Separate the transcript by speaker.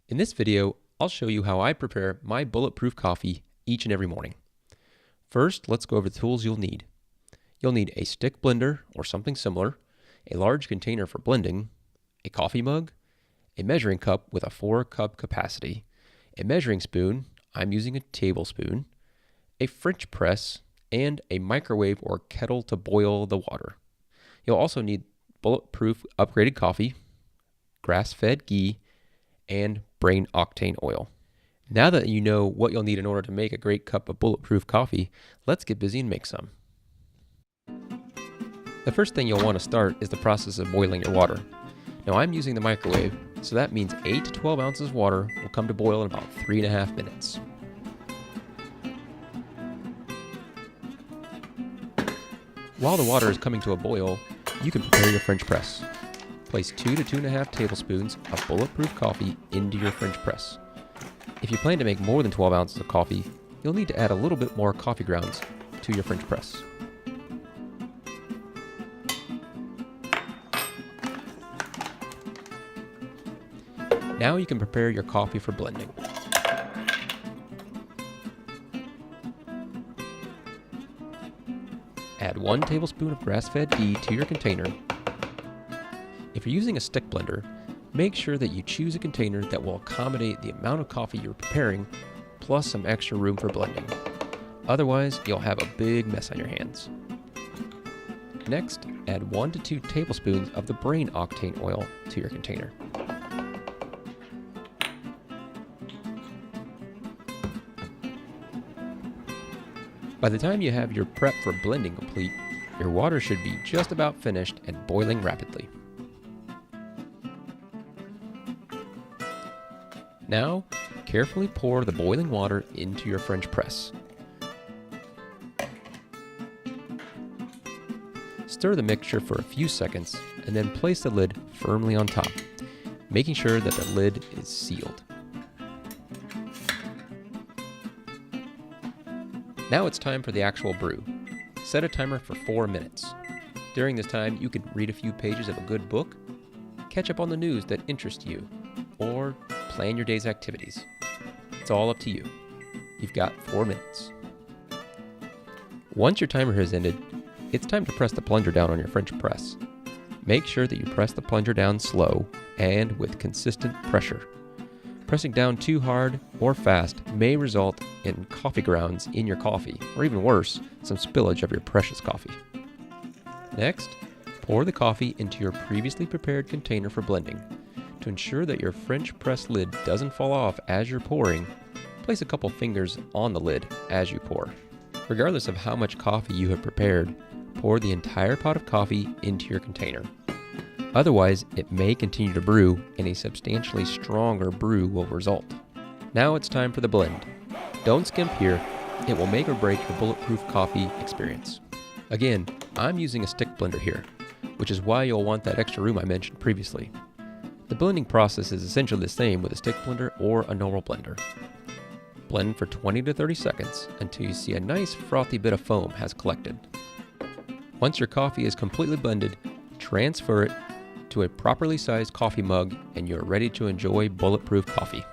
Speaker 1: In this video, I'll show you how I prepare my bulletproof coffee each and every morning. First, let's go over the tools you'll need. You'll need a stick blender or something similar, a large container for blending, a coffee mug, a measuring cup with a 4-cup capacity, a measuring spoon, I'm using a tablespoon, a French press, and a microwave or kettle to boil the water. You'll also need bulletproof upgraded coffee, grass-fed ghee, and brain octane oil. Now that you know what you'll need in order to make a great cup of bulletproof coffee, let's get busy and make some. The first thing you'll want to start is the process of boiling your water. Now I'm using the microwave, so that means 8 to 12 ounces of water will come to boil in about 3.5 minutes. While the water is coming to a boil, you can prepare your French press. Place 2 to 2.5 tablespoons of bulletproof coffee into your French press. If you plan to make more than 12 ounces of coffee, you'll need to add a little bit more coffee grounds to your French press. Now you can prepare your coffee for blending. Add 1 tablespoon of grass-fed ghee to your container. If you're using a stick blender, make sure that you choose a container that will accommodate the amount of coffee you're preparing, plus some extra room for blending. Otherwise, you'll have a big mess on your hands. Next, add 1 to 2 tablespoons of the brain octane oil to your container. By the time you have your prep for blending complete, your water should be just about finished and boiling rapidly. Now, carefully pour the boiling water into your French press. Stir the mixture for a few seconds and then place the lid firmly on top, making sure that the lid is sealed. Now it's time for the actual brew. Set a timer for 4 minutes. During this time, you can read a few pages of a good book, catch up on the news that interests you, or plan your day's activities. It's all up to you. You've got 4 minutes. Once your timer has ended, it's time to press the plunger down on your French press. Make sure that you press the plunger down slow and with consistent pressure. Pressing down too hard or fast may result in coffee grounds in your coffee, or even worse, some spillage of your precious coffee. Next, pour the coffee into your previously prepared container for blending. To ensure that your French press lid doesn't fall off as you're pouring, place a couple fingers on the lid as you pour. Regardless of how much coffee you have prepared, pour the entire pot of coffee into your container. Otherwise, it may continue to brew and a substantially stronger brew will result. Now it's time for the blend. Don't skimp here, it will make or break your bulletproof coffee experience. Again, I'm using a stick blender here, which is why you'll want that extra room I mentioned previously. The blending process is essentially the same with a stick blender or a normal blender. Blend for 20 to 30 seconds until you see a nice frothy bit of foam has collected. Once your coffee is completely blended, transfer it to a properly sized coffee mug and you're ready to enjoy bulletproof coffee.